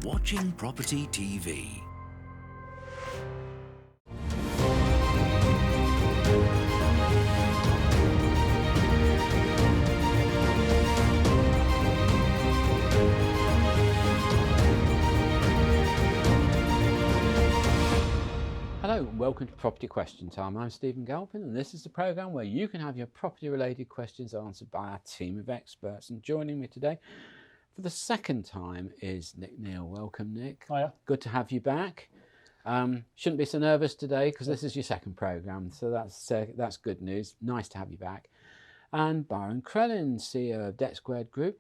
watching Property TV. Hello and welcome to Property Question Time. I'm Stephen Galpin and this is the programme where you can have your property related questions answered by our team of experts. And joining me today for the second time is Nick Neale. Welcome, Nick. Hiya. Good to have you back. Shouldn't be so nervous today because this is your second programme, so that's good news. Nice to have you back. And Byron Crellin, CEO of Debt Squared Group.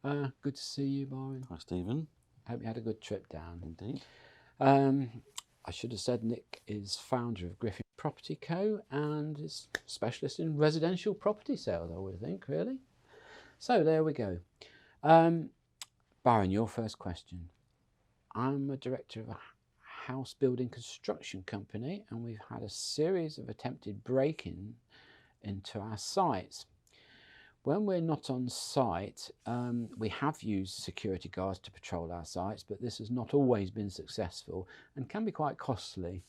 Good to see you, Byron. Hi, Stephen. Hope you had a good trip down. Indeed. I should have said Nick is founder of Griffin Property Co. and is specialist in residential property sales, I would think, really. So there we go. Byron, your first question. I'm a director of a house building construction company and we've had a series of attempted break-in into our sites. When we're not on site, we have used security guards to patrol our sites, but this has not always been successful and can be quite costly.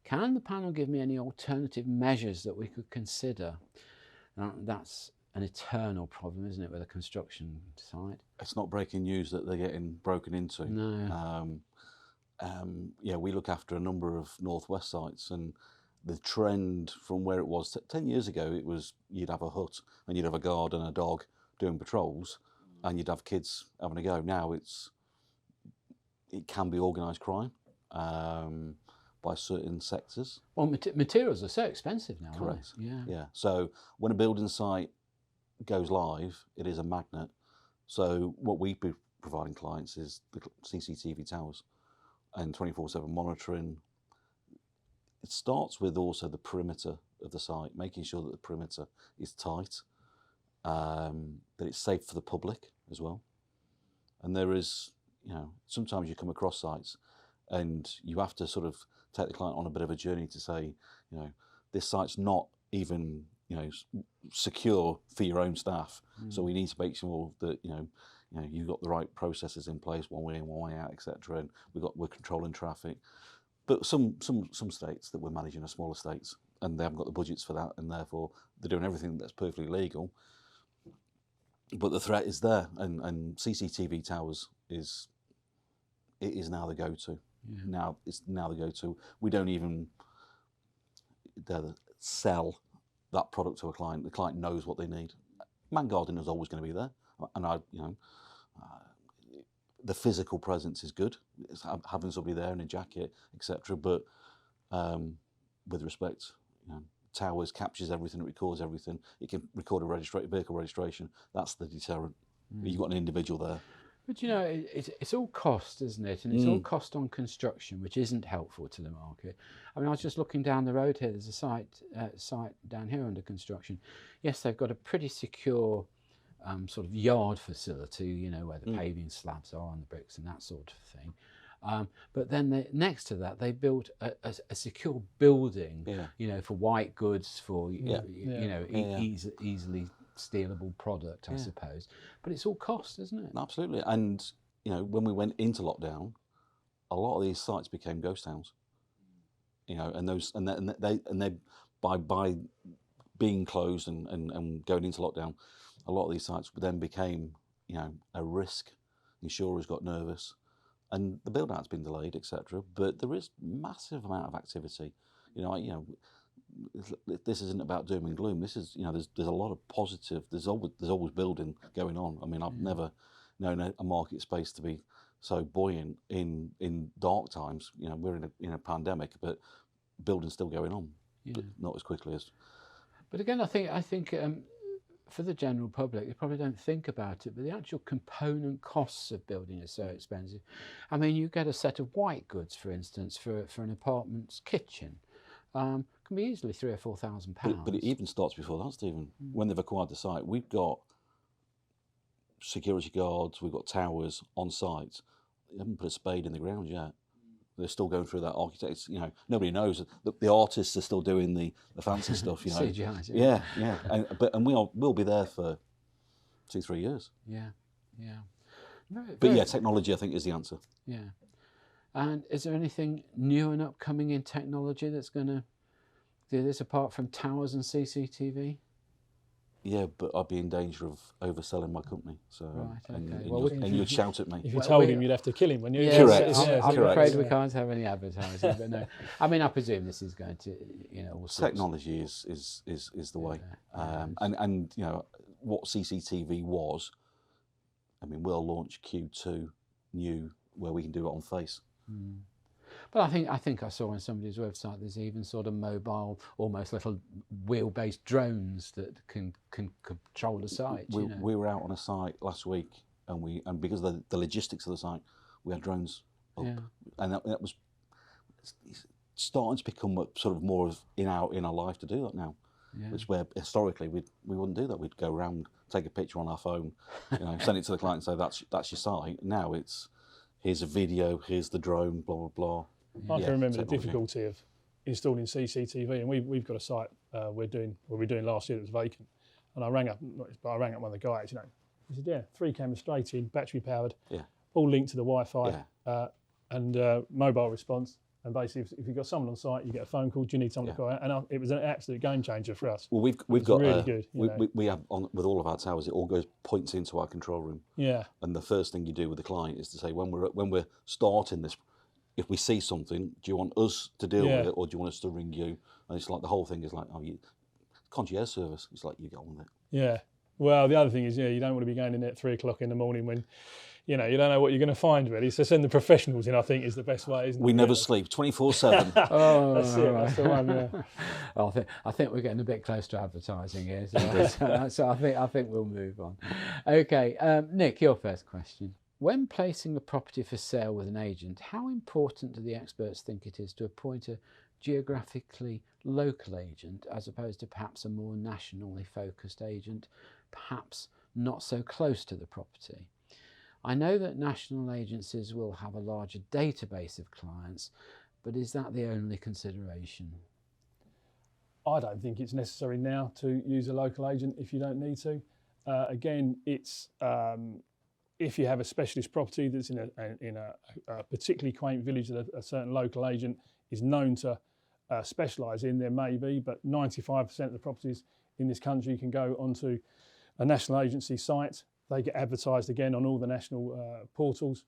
Can the panel give me any alternative measures that we could consider? That's an eternal problem, isn't it, with a construction site? It's not breaking news that they're getting broken into. No. Yeah, we look after a number of northwest sites, and the trend from where it was 10 years ago, it was you'd have a hut and you'd have a guard and a dog doing patrols and you'd have kids having a go. Now it can be organised crime by certain sectors. Well, materials are so expensive now, Correct. aren't they? Yeah. So when a building site goes live, it is a magnet. So what we be providing clients is the CCTV towers and 24/7 monitoring. It starts with also the perimeter of the site, making sure that the perimeter is tight, that it's safe for the public as well. And there is, sometimes you come across sites and you have to sort of take the client on a bit of a journey to say, this site's not even, secure for your own staff. So we need to make sure that, you've got the right processes in place, one way in, one way out, etc. And we're controlling traffic. But some states that we're managing are smaller states and they haven't got the budgets for that, and therefore they're doing everything that's perfectly legal. But the threat is there, and CCTV towers is now the go-to. Yeah. Now it's now the go-to. We don't even sell that product to a client. The client knows what they need. Man guarding is always going to be there, and the physical presence is good, it's having somebody there in a jacket, etc. But with respect, towers captures everything, it records everything. It can record a vehicle registration. That's the deterrent. You've got an individual there. But it's all cost, isn't it? And it's all cost on construction, which isn't helpful to the market. I mean, I was just looking down the road here. There's a site down here under construction. Yes, they've got a pretty secure sort of yard facility, where the paving slabs are on the bricks and that sort of thing. But then next to that, they built a secure building, for white goods, for easily stealable product, I suppose. But it's all cost, isn't it? Absolutely. And when we went into lockdown, a lot of these sites became ghost towns. And they by being closed and going into lockdown, a lot of these sites then became, a risk. Insurers got nervous, and the build out's been delayed, etc. But there is massive amount of activity. This isn't about doom and gloom. This is, there's a lot of positive. There's always building going on. I mean, I've never known a market space to be so buoyant in dark times. We're in a pandemic, but building's still going on, but not as quickly as. But again, I think. For the general public, they probably don't think about it, but the actual component costs of building are so expensive. I mean, you get a set of white goods, for instance, for an apartment's kitchen, can be easily £3,000 or £4,000. But it even starts before that, Stephen. When they've acquired the site, we've got security guards, we've got towers on site. They haven't put a spade in the ground yet. They're still going through that architects. Nobody knows. The artists are still doing the fancy stuff. CGI. Yeah. And we'll be there for 2-3 years. Yeah. But yeah, technology, I think, is the answer. Yeah. And is there anything new and upcoming in technology that's going to do this apart from towers and CCTV? Yeah, but I'd be in danger of overselling my company. So, Right, and, okay. and you'd shout at me. If you told him, you'd have to kill him, wouldn't you? Yeah, Correct. I'm Correct. afraid we can't have any advertising, but no. I mean, I presume this is going to, all sorts. Technology is the way. And what CCTV was, I mean, we'll launch Q2 new where we can do it on face. Mm. But I think I saw on somebody's website there's even sort of mobile, almost little wheel-based drones that can control the site. We were out on a site last week, and because of the logistics of the site, we had drones up, and that was starting to become sort of more of in our life to do that now. Yeah. Which where historically we wouldn't do that. We'd go around, take a picture on our phone, send it to the client and say that's your site. Now it's here's a video, here's the drone, blah blah blah. I can remember the difficulty of installing CCTV, and we've got a site we're doing last year that was vacant, and I rang up one of the guys. He said, "Yeah, 3 cameras straight in, battery powered, all linked to the Wi-Fi, and mobile response." And basically, if you've got someone on site, you get a phone call. Do you need someone to go out? And it was an absolute game changer for us. Well, we've got really good. We have with all of our towers. It all points into our control room. Yeah. And the first thing you do with the client is to say when we're starting this, if we see something, do you want us to deal with it, or do you want us to ring you? And it's like the whole thing is like, concierge service. It's like you get on with it. Yeah. Well, the other thing is, you don't want to be going in there at 3 o'clock in the morning when, you don't know what you're going to find, really. So send the professionals in, I think, is the best way, isn't it? We never sleep, 24/7. Oh, that's it. That's the one. Yeah. Well, I think we're getting a bit close to advertising here, so I think we'll move on. Okay, Nick, your first question. When placing a property for sale with an agent, how important do the experts think it is to appoint a geographically local agent as opposed to perhaps a more nationally focused agent, perhaps not so close to the property? I know that national agencies will have a larger database of clients, but is that the only consideration? I don't think it's necessary now to use a local agent if you don't need to. Again, it's if you have a specialist property that's in a particularly quaint village that a certain local agent is known to specialise in, there may be, but 95% of the properties in this country can go onto a national agency site. They get advertised again on all the national portals.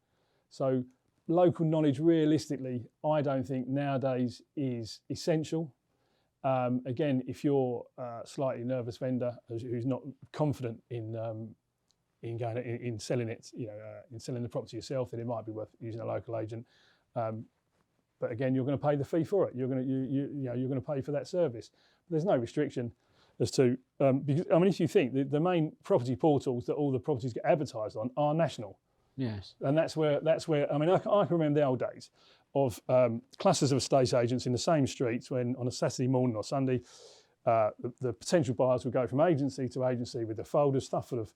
So local knowledge, realistically, I don't think nowadays is essential. Again, if you're a slightly nervous vendor who's not confident in selling it, in selling the property yourself, then it might be worth using a local agent. But again, you're going to pay the fee for it. You're going to pay for that service. But there's no restriction as to because if you think the main property portals that all the properties get advertised on are national. Yes. And that's where I can remember the old days of clusters of estate agents in the same streets when on a Saturday morning or Sunday, the potential buyers would go from agency to agency with the folders stuff full of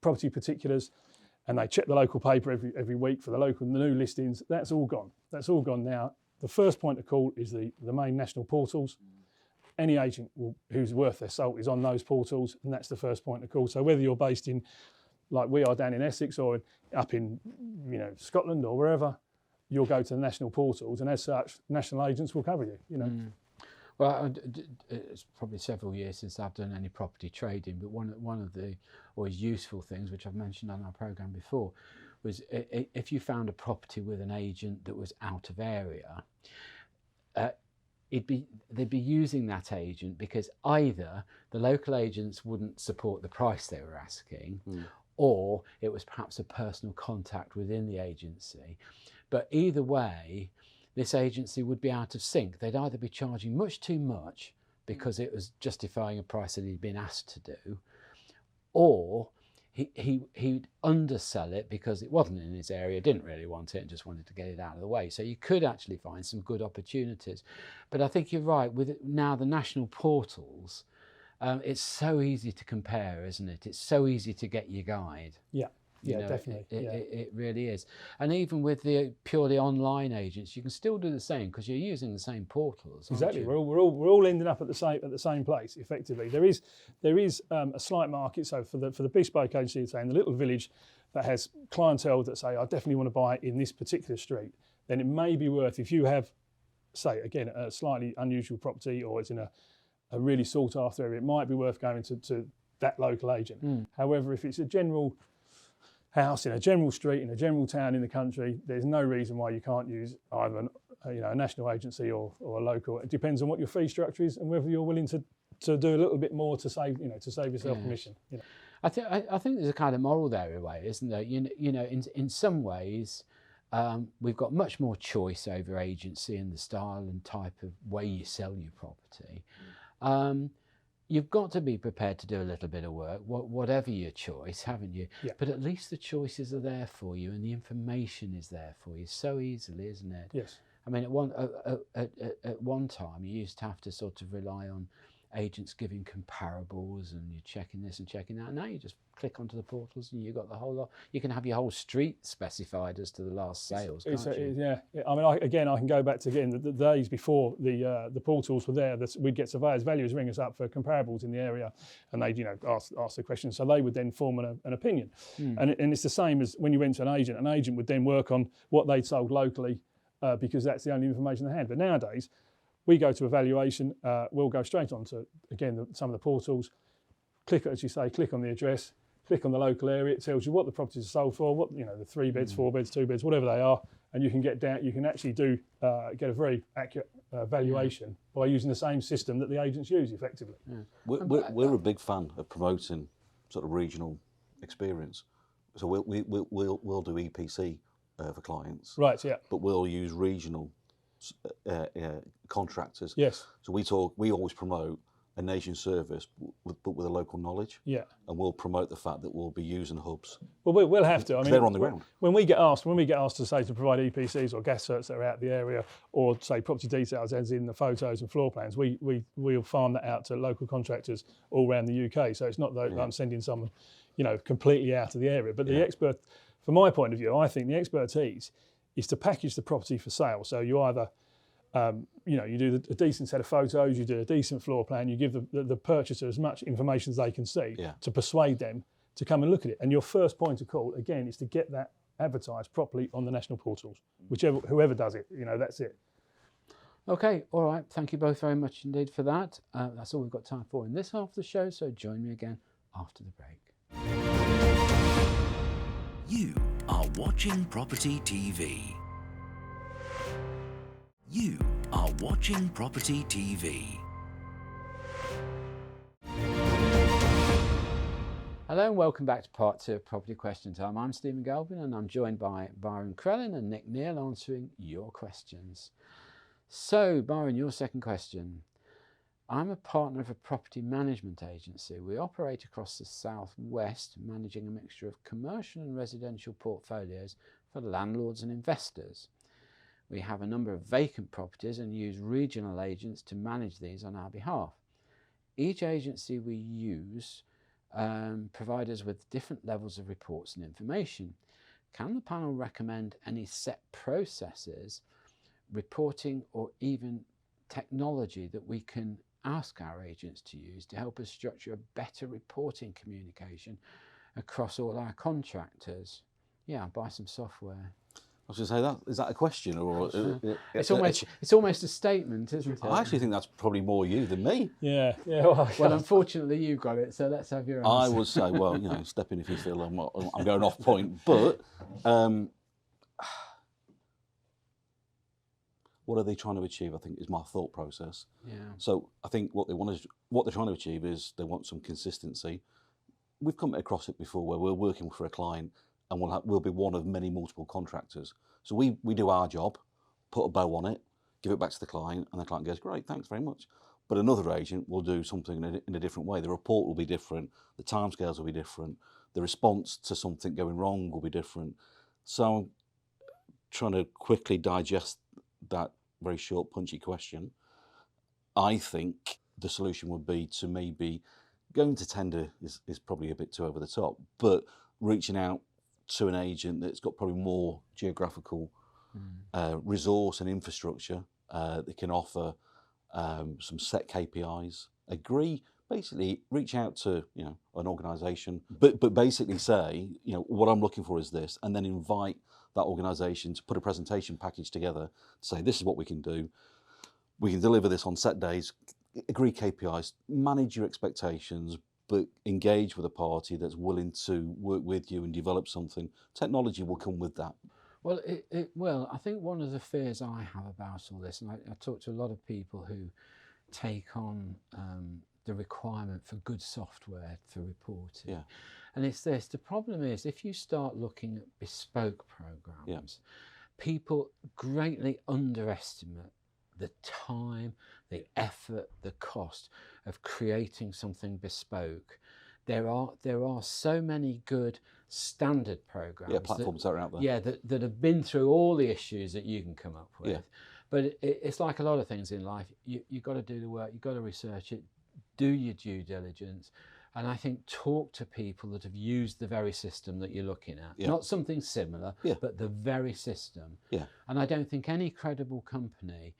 property particulars, and they check the local paper every week for the new listings. That's all gone. That's all gone now. The first point of call is the main national portals. Any agent who's worth their salt is on those portals, and that's the first point of call. So whether you're based in, like we are down in Essex, or up in Scotland or wherever, you'll go to the national portals, and as such, national agents will cover you. Well, it's probably several years since I've done any property trading, but one of the always useful things, which I've mentioned on our programme before, was if you found a property with an agent that was out of area, they'd be using that agent because either the local agents wouldn't support the price they were asking, or it was perhaps a personal contact within the agency. But either way, this agency would be out of sync. They'd either be charging much too much because it was justifying a price that he'd been asked to do, or he'd undersell it because it wasn't in his area, didn't really want it, and just wanted to get it out of the way. So you could actually find some good opportunities. But I think you're right, with now the national portals, it's so easy to compare, isn't it? It's so easy to get your guide. Yeah, definitely. It really is. And even with the purely online agents, you can still do the same because you're using the same portals. Exactly. We're all ending up at the same place. Effectively, there is a slight market. So for the bespoke agency, say in the little village, that has clientele that say, I definitely want to buy in this particular street, then it may be worth, if you have, say, again, a slightly unusual property or it's in a really sought after area, it might be worth going to that local agent. However, if it's a general house in a general street in a general town in the country, there's no reason why you can't use either a national agency or a local. It depends on what your fee structure is and whether you're willing to do a little bit more to save yourself commission. I think there's a kind of moral there in a way, isn't there? In some ways, we've got much more choice over agency and the style and type of way you sell your property. You've got to be prepared to do a little bit of work, whatever your choice, haven't you? Yeah. But at least the choices are there for you and the information is there for you so easily, isn't it? Yes. I mean, at one time, you used to have to sort of rely on agents giving comparables and you're checking this and checking that. Now you just click onto the portals and you've got the whole lot. You can have your whole street specified as to the last sales, can't you? Yeah. I mean, I can go back to, again, the days before the portals were there, that we'd get surveyors, valuers ring us up for comparables in the area and they'd, ask the questions. So they would then form an opinion. And it's the same as when you went to an agent would then work on what they'd sold locally because that's the only information they had. But nowadays, we go to evaluation, we'll go straight on to, again, some of the portals, click, as you say, click on the address, click on the local area, it tells you what the properties are sold for, what, the 3 beds, 4 beds, 2 beds, whatever they are, and you can get actually get a very accurate valuation by using the same system that the agents use effectively. We're a big fan of promoting sort of regional experience. So we'll do EPC for clients. Right, yeah. But we'll use regional contractors. Yes. So we always promote a nation service, but with a local knowledge. Yeah. And we'll promote the fact that we'll be using hubs. Well, we'll have to. I mean, they're on the ground. When we get asked to say to provide EPCs or gas certs that are out the area, or say property details as in the photos and floor plans, we'll farm that out to local contractors all around the UK. So it's not that I'm sending someone, completely out of the area. But the expert, from my point of view, I think the expertise is to package the property for sale. So you either, you do a decent set of photos, you do a decent floor plan, you give the purchaser as much information as they can see to persuade them to come and look at it. And your first point of call, again, is to get that advertised properly on the national portals, whoever does it, that's it. Okay, all right. Thank you both very much indeed for that. That's all we've got time for in this half of the show, so join me again after the break. You are watching Property TV. You are watching Property TV. Hello and welcome back to part 2 of Property Question Time. I'm Stephen Galvin and I'm joined by Byron Crellin and Nick Neale answering your questions. So, Byron, your second question. I'm a partner of a property management agency. We operate across the southwest, managing a mixture of commercial and residential portfolios for landlords and investors. We have a number of vacant properties and use regional agents to manage these on our behalf. Each agency we use provide us with different levels of reports and information. Can the panel recommend any set processes, reporting, or even technology that we can ask our agents to use to help us structure a better reporting communication across all our contractors? Yeah, buy some software. I was going to say, is that a question or? It's almost a statement, isn't it? I actually think that's probably more you than me. Yeah. Well, unfortunately, you've got it, so let's have your answer. I would say, well, step in if you feel I'm going off point, but what are they trying to achieve? I think is my thought process. Yeah. So I think what they're trying to achieve is they want some consistency. We've come across it before where we're working for a client and we'll be one of many multiple contractors. So we do our job, put a bow on it, give it back to the client, and the client goes, great, thanks very much. But another agent will do something in a different way. The report will be different, the timescales will be different, the response to something going wrong will be different. So trying to quickly digest that very short, punchy question, I think the solution would be to maybe going to tender is probably a bit too over the top, but reaching out to an agent that's got probably more geographical resource and infrastructure that can offer some set KPIs, agree basically reach out to an organisation, but basically say what I'm looking for is this, and then invite that organisation to put a presentation package together to say this is what we can do. We can deliver this on set days, agree KPIs, manage your expectations, but engage with a party that's willing to work with you and develop something. Technology will come with that. Well, I think one of the fears I have about all this, and I talk to a lot of people who take on the requirement for good software for reporting. Yeah. And it's this, the problem is if you start looking at bespoke programs, people greatly underestimate the time, the effort, the cost of creating something bespoke. There are so many good standard programs. Yeah, platforms that are out there. Yeah, that have been through all the issues that you can come up with. Yeah. But it's like a lot of things in life. You've got to do the work, you've got to research it, do your due diligence. And I think talk to people that have used the very system that you're looking at. Yeah. Not something similar, Yeah. but the very system. Yeah. And I don't think any credible company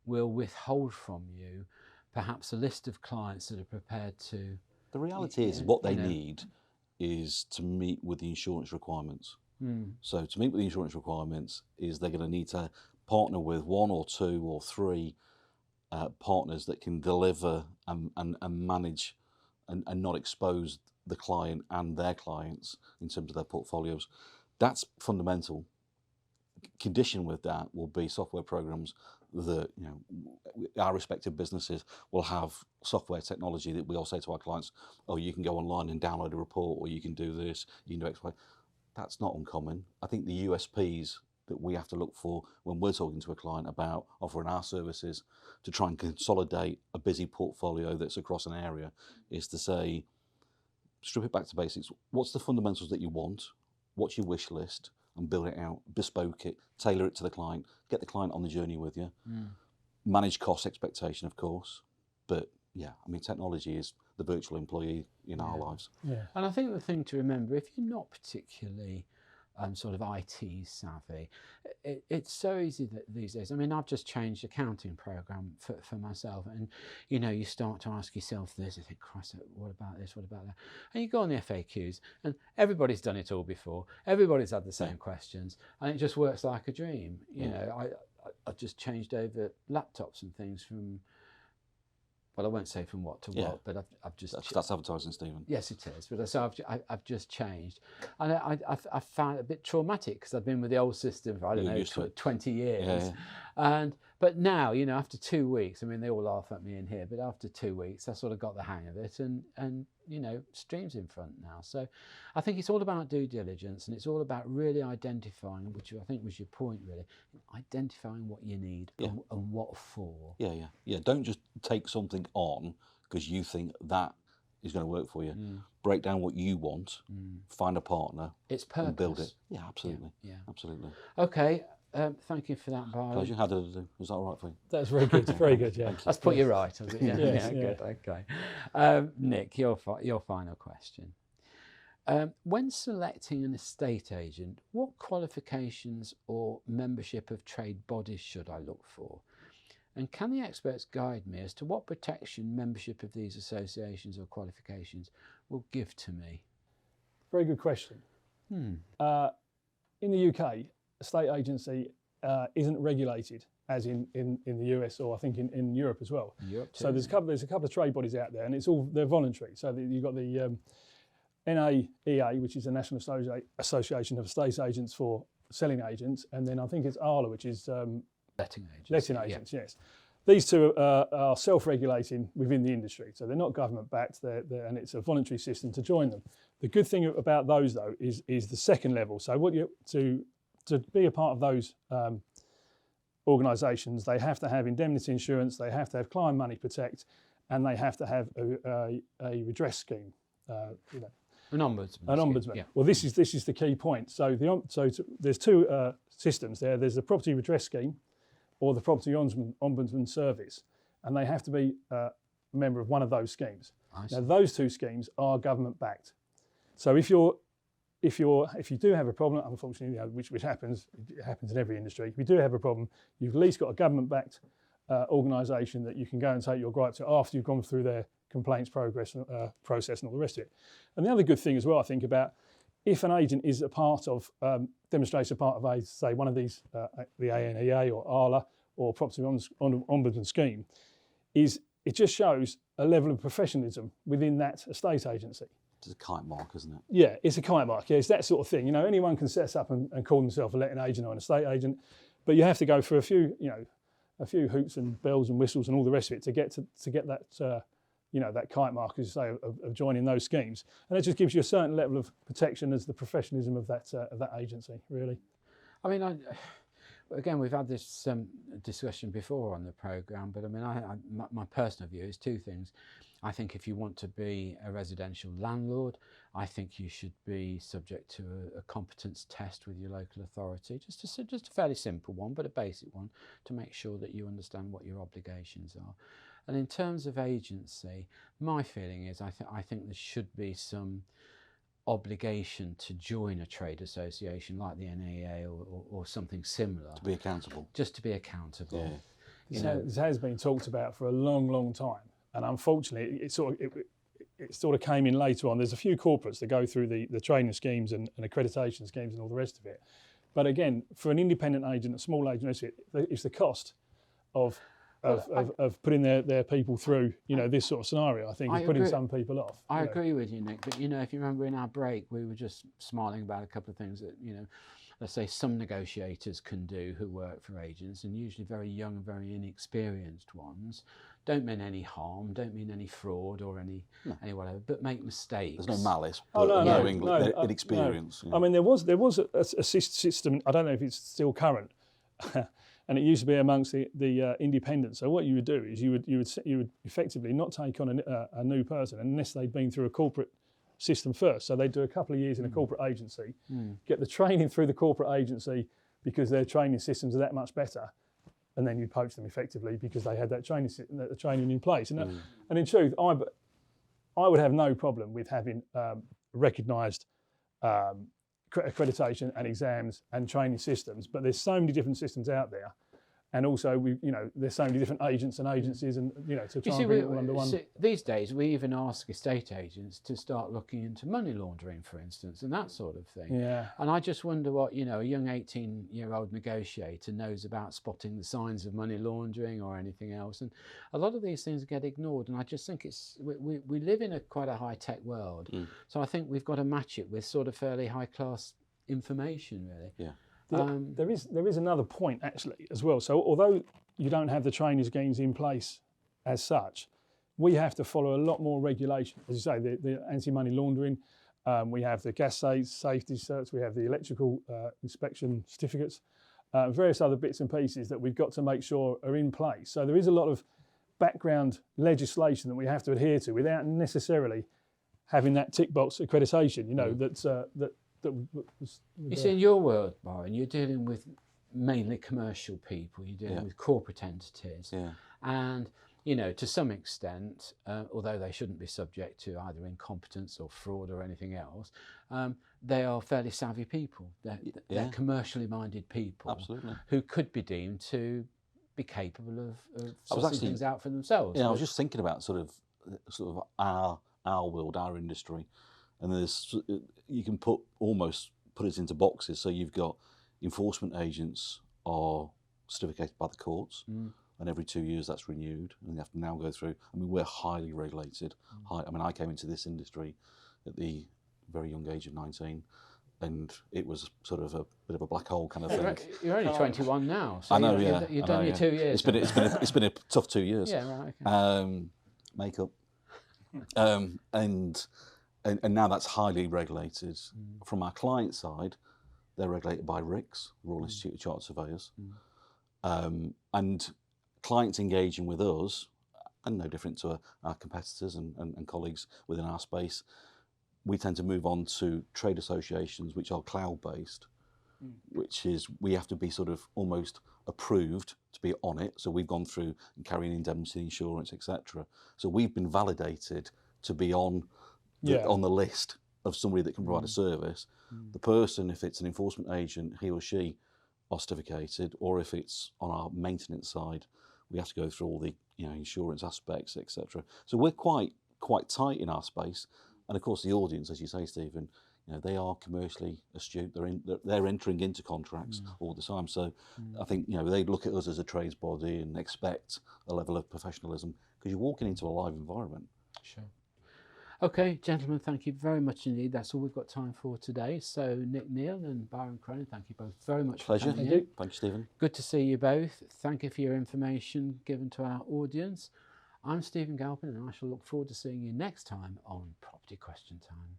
will withhold from you perhaps a list of clients that are prepared to... The reality is what they need is to meet with the insurance requirements. So to meet with the insurance requirements is they're going to need to partner with one or two or three partners that can deliver and manage and not expose the client and their clients in terms of their portfolios. That's fundamental. Condition with that will be software programs that our respective businesses will have software technology that we all say to our clients, oh, you can go online and download a report, or you can do this, you can do X, Y. That's not uncommon. I think the USPs that we have to look for when we're talking to a client about offering our services to try and consolidate a busy portfolio that's across an area is to say, strip it back to basics. What's the fundamentals that you want? What's your wish list? And build it out, bespoke it, tailor it to the client, get the client on the journey with you. Manage cost expectation, of course. But yeah, I mean, technology is the virtual employee in our lives. Yeah. And I think the thing to remember, if you're not particularly sort of IT savvy, it's so easy that these days. I mean, I've just changed accounting program for myself, and you start to ask yourself this. You think, Christ, what about this? What about that? And you go on the FAQs, and everybody's done it all before. Everybody's had the same questions, and it just works like a dream. I've just changed over laptops and things from. Well, I won't say from what to what, but I've just... That's advertising, Stephen. Yes, it is. But so I've just changed. And I found it a bit traumatic because I've been with the old system for, 20 years. Yeah. But now, after 2 weeks, I mean, they all laugh at me in here, but after 2 weeks, I sort of got the hang of it and stream's in front now. So I think it's all about due diligence, and it's all about really identifying, which I think was your point really, identifying what you need and what for. Yeah. Don't just take something on because you think that is going to work for you. Break down what you want, find a partner, it's purpose. And build it. Yeah, absolutely. Yeah. Absolutely. Okay. Thank you for that, Byron. Pleasure. How did it do? Was that all right for you? That's very good. Very good. Yeah. That's put you right, has it? Yeah. Yes, Good. Okay. Nick, your final question. When selecting an estate agent, what qualifications or membership of trade bodies should I look for? And can the experts guide me as to what protection membership of these associations or qualifications will give to me? Very good question. In the UK, estate agency isn't regulated as in the US, or I think in Europe as well. So there's a couple of trade bodies out there, and they're voluntary. So you've got the NAEA, which is the National Association of Estate Agents for Selling Agents, and then I think it's ALA, which is letting agents. Letting agents, yes. These two are self-regulating within the industry, so they're not government-backed, and it's a voluntary system to join them. The good thing about those, though, is the second level. So to be a part of those organisations, they have to have indemnity insurance, they have to have client money protect, and they have to have a redress scheme. An ombudsman. An ombudsman. Yeah. Well, this is the key point. So there's two systems there. There's the property redress scheme, or the property ombudsman service, and they have to be a member of one of those schemes. Now, those two schemes are government backed. So if you do have a problem, unfortunately, which happens, it happens in every industry. If you do have a problem, you've at least got a government backed organisation that you can go and take your gripe to after you've gone through complaints process and all the rest of it. And the other good thing as well, I think, about if an agent is a part of, demonstrates a part of a, say, one of these, the ANEA or ALA or Property Ombudsman scheme, is it just shows a level of professionalism within that estate agency. It's a kite mark, isn't it? Yeah, it's a kite mark. Yeah, it's that sort of thing. You know, anyone can set up and call themselves a letting agent or an estate agent, but you have to go through a few, a few hoops and bells and whistles and all the rest of it to get that, that kite mark, as you say, of joining those schemes. And it just gives you a certain level of protection as the professionalism of that agency, really. I mean, again, we've had this discussion before on the programme, but I mean, my personal view is two things. I think if you want to be a residential landlord, I think you should be subject to a competence test with your local authority, just a fairly simple one, but a basic one, to make sure that you understand what your obligations are. And in terms of agency, my feeling is I think there should be some obligation to join a trade association like the NEA or something similar. To be accountable. Just to be accountable. Yeah. You know, this has been talked about for a long, long time. And unfortunately, it sort of came in later on. There's a few corporates that go through the training schemes and accreditation schemes and all the rest of it. But again, for an independent agent, a small agent, it's the cost of putting their people through, this sort of scenario, I think, is putting some people off. I agree with you, Nick. But, if you remember in our break, we were just smiling about a couple of things that, let's say some negotiators can do who work for agents, and usually very young and very inexperienced ones. Don't mean any harm, don't mean any fraud or any whatever, but make mistakes. There's no malice, but inexperience. No. I mean, there was a system, I don't know if it's still current, and it used to be amongst the independents. So what you would do is you would effectively not take on a new person unless they'd been through a corporate system first. So they'd do a couple of years in a corporate agency, get the training through the corporate agency because their training systems are that much better, and then you poach them effectively because they had that training in place. And in truth, I would have no problem with having recognised accreditation and exams and training systems, but there's so many different systems out there, and also there's so many different agents and agencies, and to try and bring it all under one. These days we even ask estate agents to start looking into money laundering, for instance, and that sort of thing. Yeah. And I just wonder what a young 18-year-old negotiator knows about spotting the signs of money laundering or anything else. And a lot of these things get ignored, and I just think we live in quite a high-tech world, so I think we've got to match it with sort of fairly high-class information, really. Yeah. There is another point actually as well. So although you don't have the training schemes in place as such, we have to follow a lot more regulation. As you say, the anti-money laundering, we have the gas safety certs, we have the electrical inspection certificates, various other bits and pieces that we've got to make sure are in place. So there is a lot of background legislation that we have to adhere to without necessarily having that tick box accreditation. You see, in your world, Byron, you're dealing with mainly commercial people, you're dealing with corporate entities, and to some extent, although they shouldn't be subject to either incompetence or fraud or anything else, they are fairly savvy people. They're commercially minded people. Absolutely. Who could be deemed to be capable of sorting things out for themselves. Yeah, I was just thinking about sort of our world, our industry. And you can almost put it into boxes. So you've got enforcement agents are certificated by the courts, and every 2 years that's renewed, and you have to now go through. I mean, we're highly regulated. I came into this industry at the very young age of 19, and it was sort of a bit of a black hole kind of thing. You're only 21 now, so I know, you've done your 2 years. It's been a tough 2 years. Yeah, right. Okay. Makeup, and now that's highly regulated. From our client side, they're regulated by RICS, Royal Institute of Chartered Surveyors. And clients engaging with us, and no different to our competitors and colleagues within our space, we tend to move on to trade associations which are cloud-based, which is we have to be sort of almost approved to be on it. So we've gone through and carrying indemnity insurance, etc. So we've been validated to be on the list of somebody that can provide a service. The person, if it's an enforcement agent, he or she are certificated, or if it's on our maintenance side, we have to go through all the insurance aspects, etc. So we're quite quite tight in our space. And of course, the audience, as you say, Stephen, they are commercially astute. They're entering into contracts all the time. So I think they look at us as a trades body and expect a level of professionalism because you're walking into a live environment. Sure. Okay, gentlemen, thank you very much indeed. That's all we've got time for today. So Nick Neale and Byron Crellin, thank you both very much Pleasure. for coming in. Thank you, Stephen. Good to see you both. Thank you for your information given to our audience. I'm Stephen Galpin, and I shall look forward to seeing you next time on Property Question Time.